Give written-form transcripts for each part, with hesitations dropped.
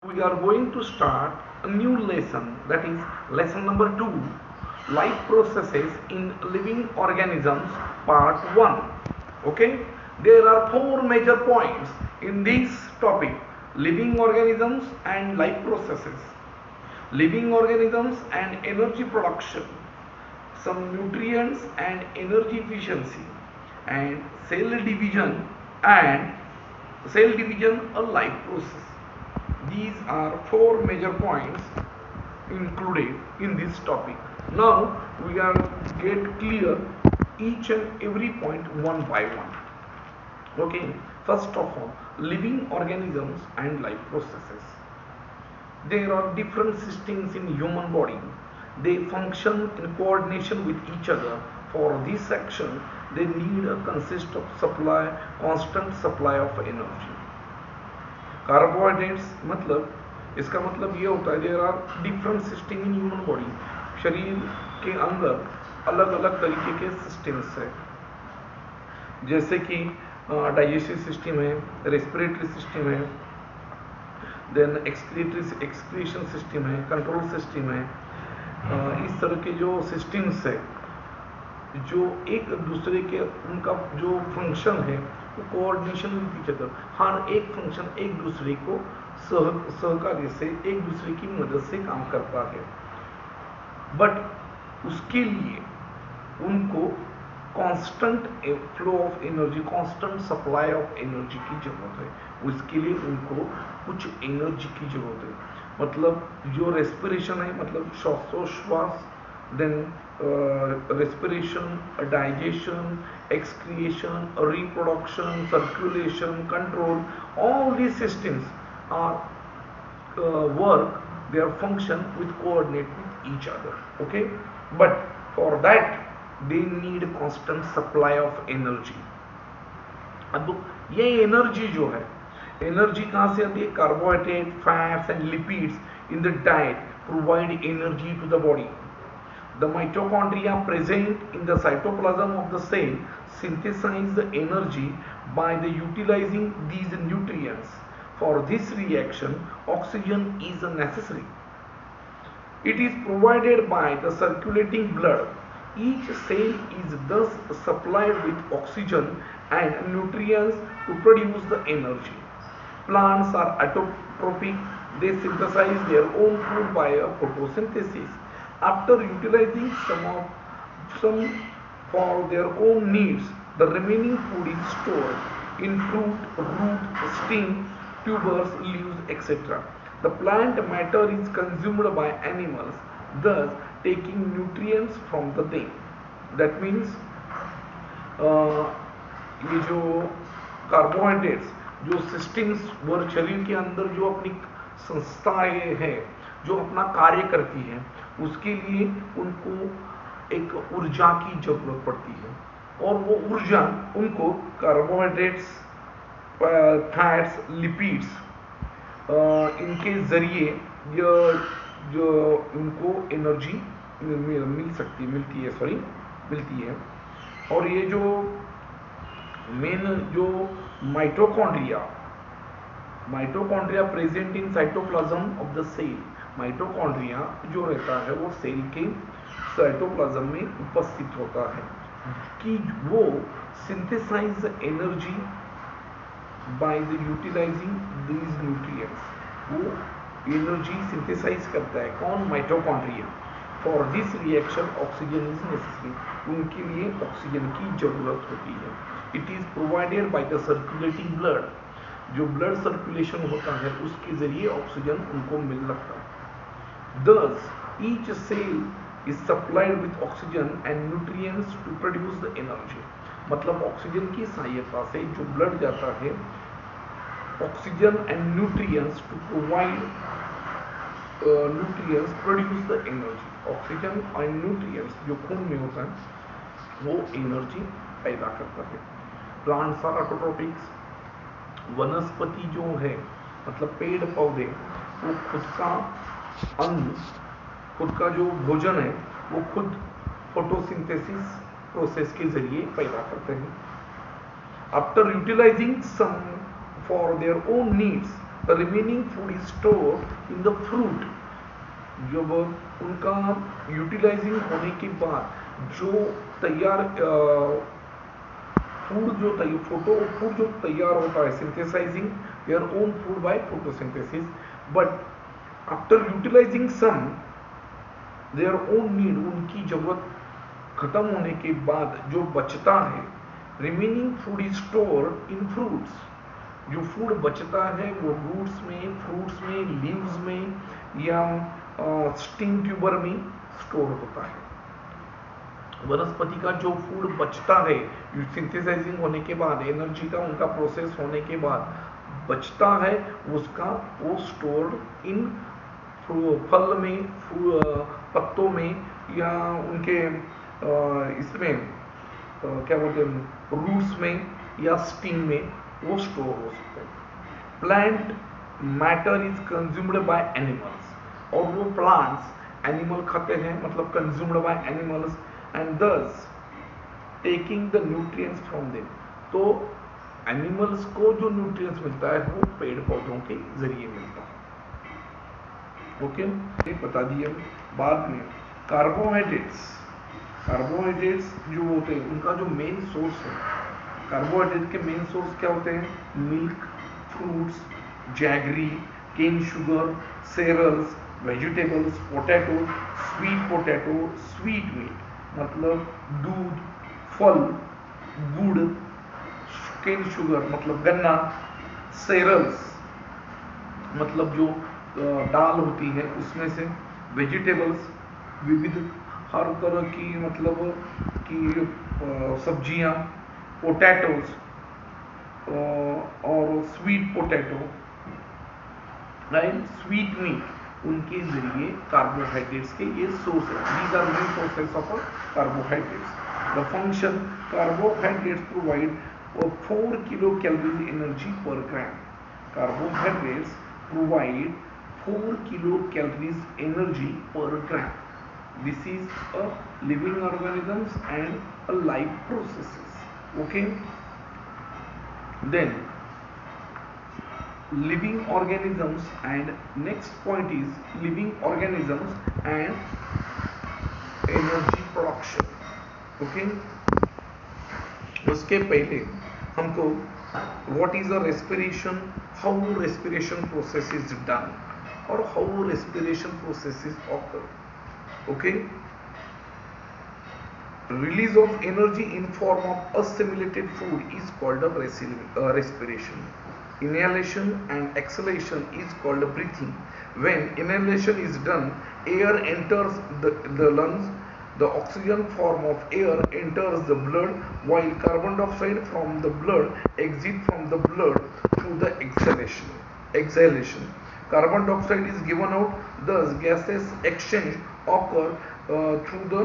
we are going to start a new lesson, that is lesson number 2, life processes in living organisms, part 1. Okay, there are 4 major points in this topic: living organisms and life processes, living organisms and energy production, some nutrients and energy efficiency, and and cell division, a life process. These are 4 major points included in this topic. Now we are get clear each and every point one by one. Okay, first of all, living organisms and life processes. There are different systems in human body. They function in coordination with each other. For this action, they need a constant supply of energy. Carbohydrates मतलब, इसका मतलब ये होता है there are different system in human body. शरीर के अंदर अलग अलग तरीके के सिस्टम्स है, जैसे कि डाइजेस्टिव सिस्टम है, रेस्पिरेटरी सिस्टम है, देन एक्सक्रीशन सिस्टम है, कंट्रोल सिस्टम है. इस तरह के जो सिस्टम्स है जो एक दूसरे के उनका जो फंक्शन है वो कोऑर्डिनेशन विद ईच अदर. हर एक फंक्शन एक दूसरे को सहकार्य से एक दूसरे की मदद से काम करता है. बट उसके लिए उनको constant flow of energy, constant supply of energy की जरूरत है. उसके लिए उनको कुछ एनर्जी की जरूरत है. मतलब जो रेस्पिरेशन है, मतलब श्वासोश्वास, then respiration, digestion, excretion, reproduction, circulation, control, all these systems are work, their function with coordinate with each other. Okay, but for that they need constant supply of energy. अब ये energy जो है, energy कहाँ से आती है? Carbohydrate, fats and lipids in the diet provide energy to the body. The mitochondria present in the cytoplasm of the cell synthesize the energy by the utilizing these nutrients. For this reaction, oxygen is necessary. It is provided by the circulating blood. Each cell is thus supplied with oxygen and nutrients to produce the energy. Plants are autotrophic. They synthesize their own food by photosynthesis. After utilizing some for their own needs, the remaining food is stored in fruit, root, stem, tubers, leaves, etc. The plant matter is consumed by animals, thus taking nutrients from the them. That means ये जो carbohydrates जो systems वर शरीर के अंदर जो अपनी संस्थाएं हैं जो अपना कार्य करती है, उसके लिए उनको एक ऊर्जा की जरूरत पड़ती है. और वो ऊर्जा उनको कार्बोहाइड्रेट्स, फैट्स, लिपिड्स, इनके जरिए जो उनको एनर्जी मिलती है. और ये जो मेन जो mitochondria present in cytoplasm of the cell. Mitochondria जो रहता है वो सेल के साइटोप्लाज्म में उपस्थित होता है कि वो synthesise energy by the utilising these nutrients. वो एनर्जी सिंथेसाइज करता है. कौन? Mitochondria. For this reaction oxygen is necessary. उनके लिए ऑक्सीजन की जरूरत होती है. It is provided by the circulating blood. जो ब्लड सर्कुलेशन होता है उसके जरिए ऑक्सीजन उनको मिल लगता है. Thus, each cell is supplied with oxygen and nutrients to produce the energy. मतलब ऑक्सीजन की सहायता से जो ब्लड जाता है, oxygen and nutrients to provide nutrients produce the energy. Oxygen and nutrients जो खून में होता है वो एनर्जी पैदा करता है. Plants are autotrophics. वनस्पति जो है मतलब पेड़ पौधे वो खुद का अन्न, खुद का जो भोजन है वो खुद फोटोसिंथेसिस प्रोसेस के जरिए पैदा करते हैं. After utilising some for their own needs, remaining food is store in the fruit. जब उनका यूटिलाइजिंग होने के बाद जो तैयार फूड जो फूड जो तैयार होता है, synthesising their own food by photosynthesis, but after utilising some their own need, उनकी जरूरत खत्म होने के बाद जो बचता है, remaining food is store in fruits. जो फूड बचता है वो रूट्स में, फ्रूट्स में, लीव्स में या स्टिंग ट्यूबर में स्टोर होता है। वनस्पति का जो फूड बचता है सिंथेसाइजिंग होने के बाद, एनर्जी का उनका प्रोसेस होने के बाद बचता है, उसका वो स्टोर्ड इन फल में, पत्तों में या उनके इसमें क्या बोलते हैं रूट्स में या स्टिंग में वो स्टोर हो सकते हैं। Plant matter is consumed by animals, और वो प्लांट्स एनिमल खाते हैं, मतलब कंज्यूम्ड बाय एनिमल्स एंड दस taking the nutrients from them. तो एनिमल्स को जो न्यूट्रिएंट्स मिलता है वो पेड़ पौधों के जरिए मिलता है। ओके, ये बता दिए। बाद में कार्बोहाइड्रेट्स, कार्बोहाइड्रेट्स जो होते हैं उनका जो मेन सोर्स है, कार्बोहाइड्रेट के मेन सोर्स क्या होते हैं? Milk, fruits, jaggery, cane sugar, cereals, vegetables, potato, sweet meat मतलब दूध, फल, गुड़, केन शुगर मतलब गन्ना, सेरल्स मतलब जो दाल होती है उसमें से, वेजिटेबल्स विविध हर तरह की मतलब की सब्जियां, पोटैटोज और sweet potato and sweet meat, उनके जरिए कार्बोहाइड्रेट्स के ये सोर्स है। These are main sources of carbohydrates. The function, carbohydrates provide 4 kilocalories energy per gram. Carbohydrates provide 4 kilocalories energy per gram. This is a living organisms and a life processes. Okay. Then living organisms, and next point is living organisms and energy production. Okay. उसके पहले हमको what is a respiration, how respiration process is done, or how respiration processes occur. Okay, release of energy in form of assimilated food is called a respiration. Inhalation and exhalation is called breathing. When inhalation is done, air enters the lungs. The oxygen form of air enters the blood, while carbon dioxide from the blood exits from the blood through the exhalation. Carbon dioxide is given out, thus gases exchange occur through the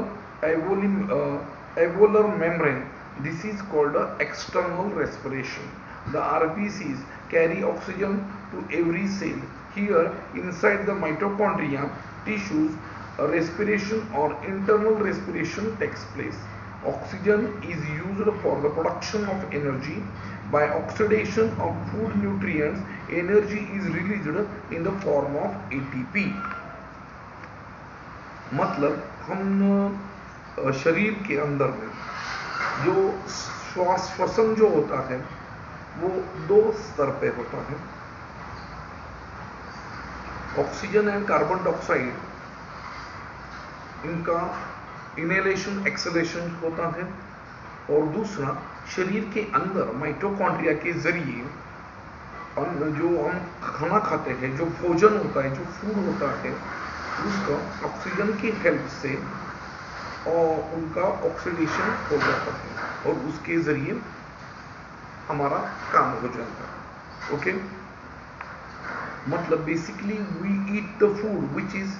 alveolar membrane. This is called external respiration. The RBCs carry oxygen to every cell. Here, inside the mitochondria, tissues, respiration or internal respiration takes place. Oxygen is used for the production of energy. By oxidation of food nutrients, energy is released in the form of ATP. मतलब हम शरीर के अंदर में जो श्वसन जो होता है वो 2 स्तर पे होता है, ऑक्सीजन एंड कार्बन डाइऑक्साइड, इनका इनहेलेशन एक्सहेलेशन होता है, और दूसरा शरीर के अंदर माइटोकॉन्ड्रिया के जरिए जो हम खाना खाते हैं, जो भोजन होता है, जो फूड होता है, उसका ऑक्सीजन की हेल्प से और उनका ऑक्सीडेशन हो जाता है और उसके जरिए हमारा काम हो जाता है। ओके, मतलब basically we eat the food which is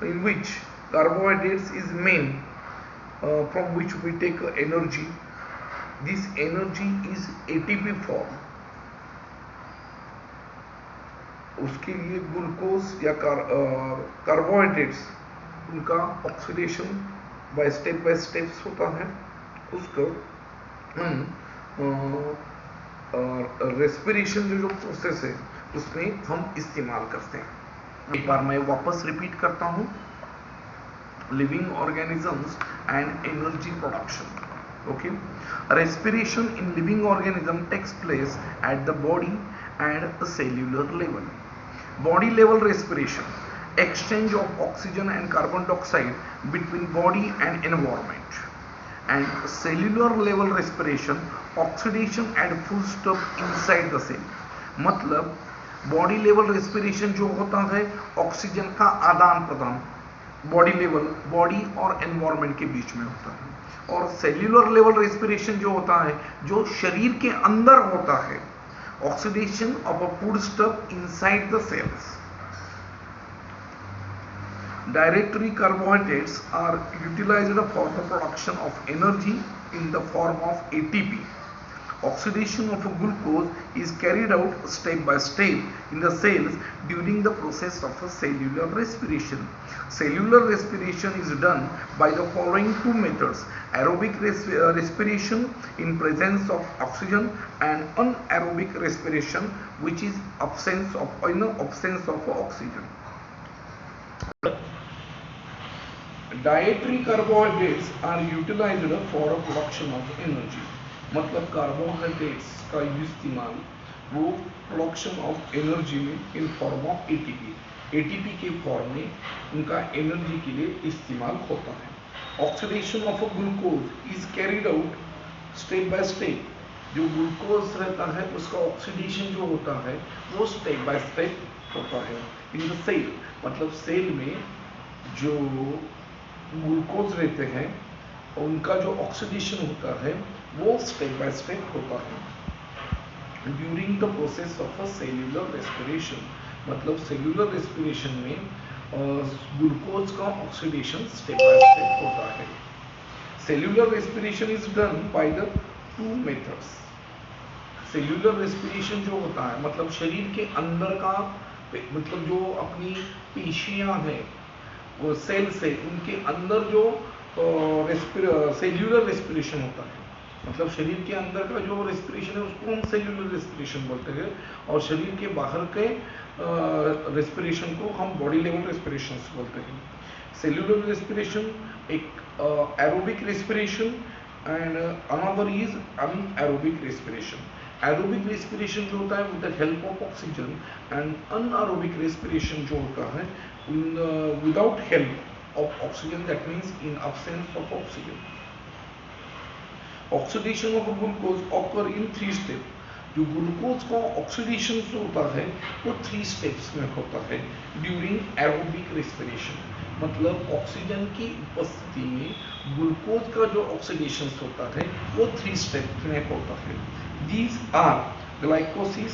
in which carbohydrates is main from which we take energy. This energy is ATP form. उसके लिए ग्लूकोज या कार्बोहाइड्रेट्स उनका ऑक्सीडेशन बाय स्टेप्स होता है। उसको रेस्पिरेशन जो प्रोसेस है उसमें हम इस्तेमाल करते हैं। एक बार मैं वापस रिपीट करता हूं, living organisms and energy production. Okay, respiration in living organism takes place at the body and cellular level. Body level respiration, exchange of oxygen and carbon dioxide between body and environment. And cellular level respiration, oxidation and foodstuff inside the cell. मतलब body level respiration जो होता है oxygen का आदान प्रदान body level, body और environment के बीच में होता है। और सेल्यूलर लेवल रेस्पिरेशन जो होता है, जो शरीर के अंदर होता है, oxidation of a foodstuff inside the cells. Dietary carbohydrates are utilized for the production of energy in the form of ATP. Oxidation of glucose is carried out step by step in the cells during the process of cellular respiration. Cellular respiration is done by the following two methods: aerobic respiration in presence of oxygen and anaerobic respiration, which is absence of oxygen. Dietary carbohydrates are utilized for a production of energy. मतलब carbohydrates का इस्तेमाल वो production of energy में in form of ATP, ATP के form में उनका energy के लिए इस्तेमाल होता है। Oxidation of glucose is carried out step by step. जो ग्लूकोज रहता है उसका ऑक्सीडेशन जो होता है वो स्टेप बाय स्टेप होता है इन द सेल। मतलब सेल में जो ग्लूकोज रहते हैं उनका जो ऑक्सीडेशन होता है वो स्टेप बाय स्टेप होता है during the process of a cellular respiration. मतलब सेल्यूलर रेस्पिरेशन में ग्लूकोज का ऑक्सीडेशन स्टेप बाय स्टेप होता है। Cellular respiration is done by the two methods. Cellular respiration जो होता है मतलब शरीर के अंदर का, मतलब जो अपनी पेशियां हैं वो सेल से उनके अंदर जो सेल्यूलर रेस्पिरेशन होता है, मतलब शरीर के अंदर का जो रेस्पिरेशन है उसको हम सेल्यूलर रेस्पिरेशन बोलते हैं, और शरीर के बाहर के रेस्पिरेशन को हम बॉडी लेवल रेस्पिरेशन बोलते हैं। सेल्यूलर रेस्पिरेशन एक aerobic respiration and another is anaerobic respiration. Aerobic respiration जो होता है with the help of oxygen, and anaerobic respiration जो होता है without help of oxygen, that means in absence of oxygen. Oxidation of glucose occur in 3 step. जो glucose का oxidation जो होता है वो 3 स्टेप्स में होता है ड्यूरिंग एरोबिक रेस्पिरेशन। मतलब ऑक्सीजन की उपस्थिति में ग्लूकोज का जो ऑक्सीडेशन होता है वो 3 स्टेप में होता है। These are glycolysis,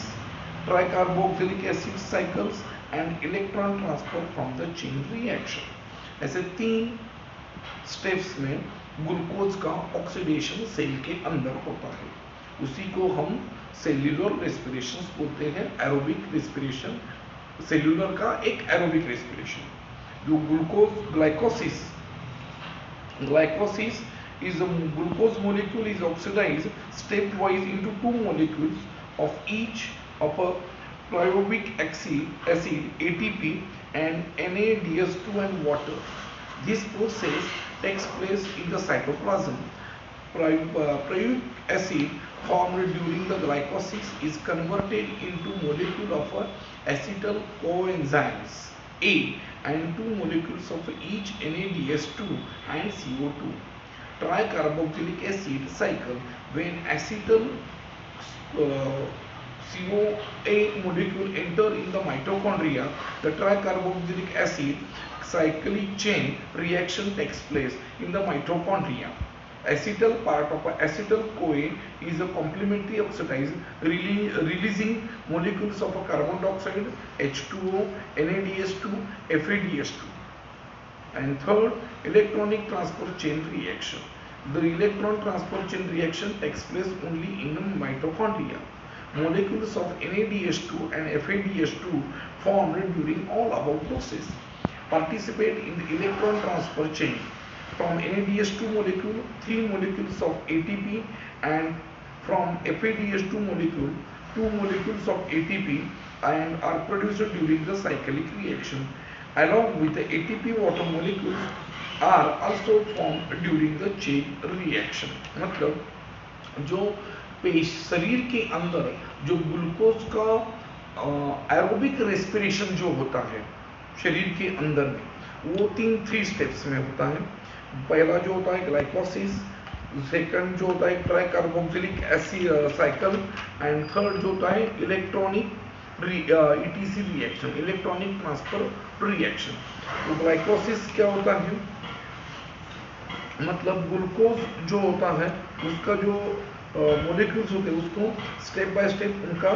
tricarboxylic acid cycles and electron transfer from the chain reaction. ऐसे 3 स्टेप्स में ग्लूकोज का ऑक्सीडेशन सेल के अंदर होता है, उसी को हम सेल्यूलर रेस्पिरेशन बोलते हैं, एरोबिक रेस्पिरेशन। सेल्यूलर का एक एरोबिक रेस्पिरेशन। जो glucose ग्लाइकोसिस is a glucose molecule is oxidized stepwise into 2 molecules of each of a pyruvic acid ATP and NADH2 and water. This process takes place in the cytoplasm. Pyruvic acid formed during the glycolysis is converted into molecule of acetyl coenzymes A and 2 molecules of each NADH2 and CO2. Tricarboxylic acid cycle, when acetyl CoA molecule enter in the mitochondria, the tricarboxylic acid cyclic chain reaction takes place in the mitochondria. Acetyl part of acetyl CoA is a complementary oxidized releasing molecules of a carbon dioxide, H2O, NADH2, FADH2. And third, electronic transfer chain reaction. The electron transfer chain reaction takes place only in the mitochondria. Molecules of NADH2 and FADH2 formed during all above process participate in the electron transfer chain. From NADH2 molecule, 3 molecules of ATP, and from FADH2 molecule, two molecules of ATP and are produced during the cyclic reaction. Along with the ATP, water molecules are also formed during the chain reaction. मतलब जो शरीर के अंदर जो glucose का aerobic respiration जो होता है शरीर के अंदर में, वो थ्री स्टेप्स में होता है. पहला जो होता है ग्लाइकोसिस, सेकंड जो होता है tricarboxylic acid cycle, and third जो होता है electronic etc reaction, electronic transfer reaction. तो ग्लाइकोसिस क्या होता है, मतलब ग्लूकोज जो होता है उसका जो मोलिक्यूल्स होते हैं उसको स्टेप बाय स्टेप उनका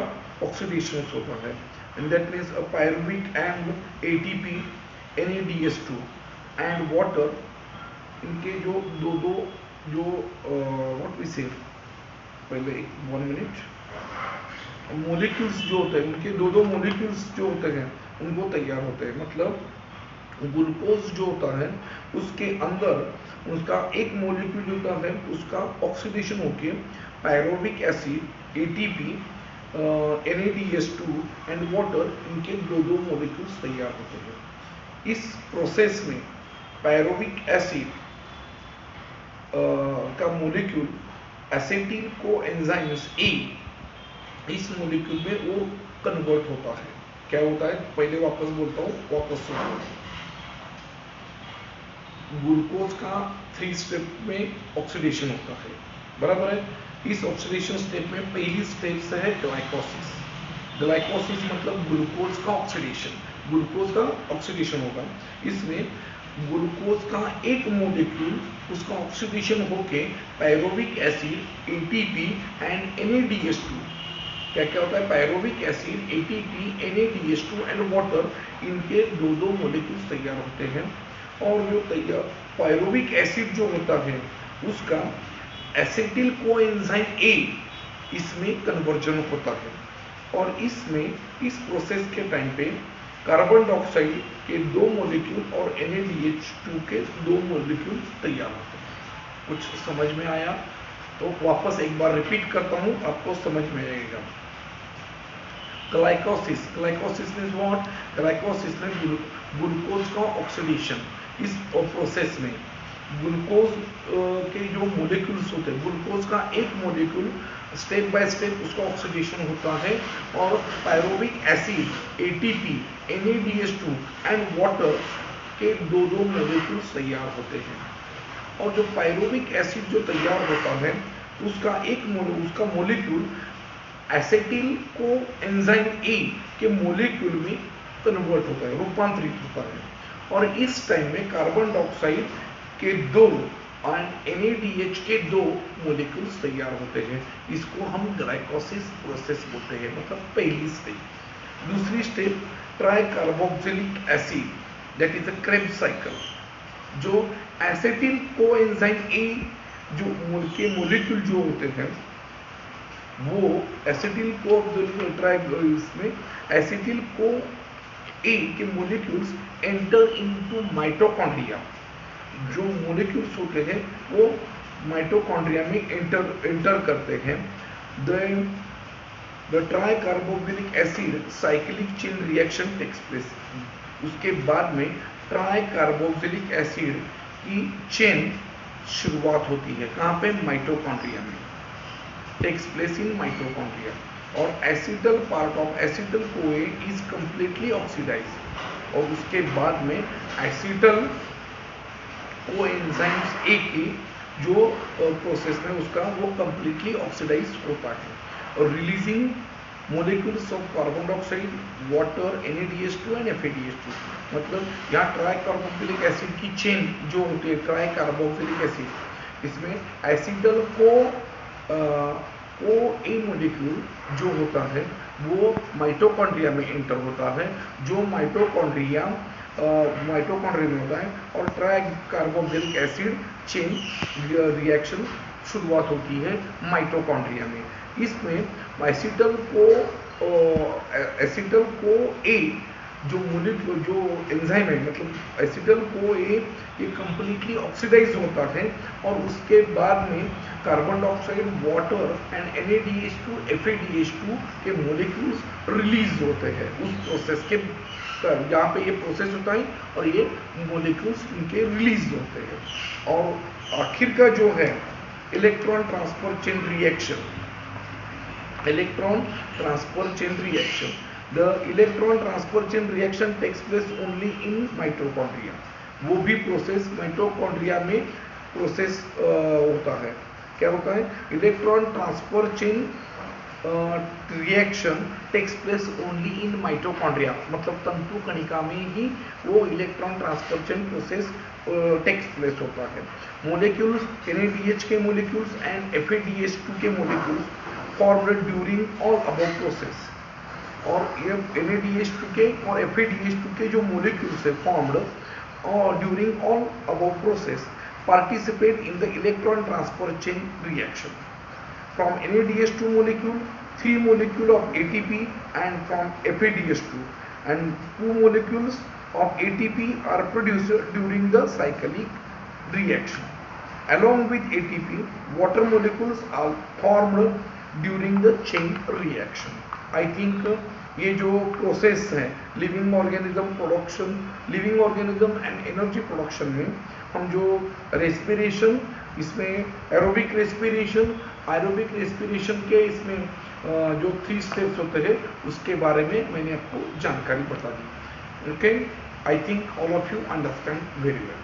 ऑक्सीडेशन होता है. And that means a pyruvic and ATP, NADH2 and water, इनके जो दो जो व्हाट वी से, पहले 1 मिनट, मोलिक्यूल्स जो होते हैं उनके दो मोलिक्यूल्स जो होते हैं उनको तैयार होते हैं. मतलब ग्लूकोज जो होता है उसके अंदर उसका एक मोलिक्यूल जो होता है उसका ऑक्सीडेशन होके pyruvic acid, ATP, NADH2 and water, इनके दो मोलिक्यूल्स तैयार होते हैं. इस प्रोसेस में पायरुविक एसिड का मोलिक्यूल एसिटिल कोएंजाइम्स A, इस मोलिक्यूल में वो कन्वर्ट होता है. क्या होता है, पहले वापस बोलता हूँ, वापस सुनो. ग्लूकोज का 3 स्टेप में ऑक्सीडेशन होता है, बराबर है. इस ऑक्सीडेशन स्टेप में पहली स्टेप है ग्लाइकोसिस. ग्लाइकोसिस मतलब ग्लूकोज का ऑक्सीडेशन, ग्लूकोज का ऑक्सीडेशन होगा. इसमें ग्लूकोज का एक मोलिक्यूल उसका ऑक्सीडेशन होके pyruvic acid, ATP and NADH2, क्या क्या होता है, pyruvic acid, ATP, NADH2 and water, इनके दो मोलिक्यूल्स तैयार होते हैं. और जो तैयार पायरुविक एसिड जो होता है उसका एसिटिल कोएंजाइम A, इसमें कन्वर्जन होता है. और इसमें इस प्रोसेस के टाइम पे कार्बन डाइऑक्साइड के 2 मोलिक्यूल और NADH2 के 2 मोलिक्यूल तैयार होते हैं. कुछ समझ में आया तो वापस एक बार रिपीट करता हूं, आपको समझ में आएगा. ग्लाइकोसिस, ग्लाइकोसिस मीन्स व्हाट, ग्लाइकोसिस में ग्लूकोज का ऑक्सीडेशन. इस प्रोसेस में ग्लूकोज के जो मोलिक्यूल्स होते हैं, ग्लूकोज का एक मोलिक्यूल स्टेप बाय स्टेप उसका ऑक्सीडेशन होता है और pyruvic acid, ATP, NADH2 and water के दो मोलिक्यूल्स तैयार होते हैं. और जो पायरुविक एसिड जो तैयार होता है उसका उसका मोलिक्यूल एसिटिल को एंजाइम A के मोलिक्यूल में कन्वर्ट होता है, रूपांतरित होता है. और इस टाइम में कार्बन डाइऑक्साइड के 2 और NADH के 2 मोलिक्यूल्स तैयार होते हैं. इसको हम ग्लाइकोसिस प्रोसेस बोलते हैं, मतलब पहली स्टेप. दूसरी step tricarboxylic acid, that is a Krebs cycle. जो एसिटिल कोएंजाइम A जो के मोलिक्यूल जो होते हैं वो एसिटिल को इसमें एसिटिल को A के मोलिक्यूल्स एंटर इनटू माइटोकॉन्ड्रिया. जो मोलिक्यूल्स होते हैं वो माइटोकॉन्ड्रिया में एंटर करते हैं. Then the tricarboxylic acid cyclic chain reaction takes place. उसके बाद में ट्राइकार्बोक्सिलिक एसिड की चेन शुरुआत होती है. कहाँ पे, माइटोकॉन्ड्रिया में, टेक्स प्लेस इन माइटोकॉन्ड्रिया. और एसिटल पार्ट ऑफ एसिटल कोए इज कंप्लीटली ऑक्सीडाइज. और उसके बाद में एसिटल कोएंजाइम्स A की जो प्रोसेस में उसका वो कंप्लीटली ऑक्सीडाइज होता है और releasing molecules of carbon dioxide, water, NADH2 and FADH2. मतलब यहाँ ट्राइकार्बोक्सिलिक एसिड की चेन जो होती है ट्राइकार्बोक्सिलिक एसिड, इसमें एसिटल को ए मोलिक्यूल जो होता है वो माइटोकॉन्ड्रिया में एंटर होता है. जो माइटोकॉन्ड्रिया में होता है और ट्राइकार्बोक्सिलिक एसिड चेन रिएक्शन शुरुआत होती है माइटोकॉन्ड्रिया में. इसमें एसिटल को A जो एंजाइम है, मतलब एसिटल को ये कंप्लीटली ऑक्सीडाइज होता है और उसके बाद में carbon dioxide, water and NaDH2 FADH2 के मोलिक्यूल्स रिलीज होते हैं उस प्रोसेस के यहाँ पे ये प्रोसेस होता है और ये मोलिक्यूल्स इनके रिलीज होते हैं। और आखिर का जो है electron transfer chain reaction, electron transfer chain reaction. The electron transfer chain reaction takes place only in mitochondria. वो भी प्रोसेस माइटोकॉन्ड्रिया में प्रोसेस होता है। क्या होता है? Electron transfer chain reaction takes place only in mitochondria, मतलब तंतु कणिका में ही वो electron transfer chain process takes place होता है। मोलिक्यूल्स NaDH के मोलिक्यूल्स एंड FADH2 के molecules formed during all above process, और ये NaDH2 के और FADH2 के जो मोलिक्यूल्स है फॉर्म्ड और during all above process participate in the electron transfer chain reaction. From NaDH2 molecule, 3 molecule of ATP and from FADH2 and 2 molecules of ATP are produced during the cyclic reaction. Along with ATP, water molecules are formed during the chain reaction. I think ये जो process है living organism production, living organism and energy production में हम जो respiration, इसमें aerobic respiration, aerobic respiration के इसमें जो 3 स्टेप्स होते हैं उसके बारे में मैंने आपको जानकारी बता दी। Okay, I think all of you understand very well.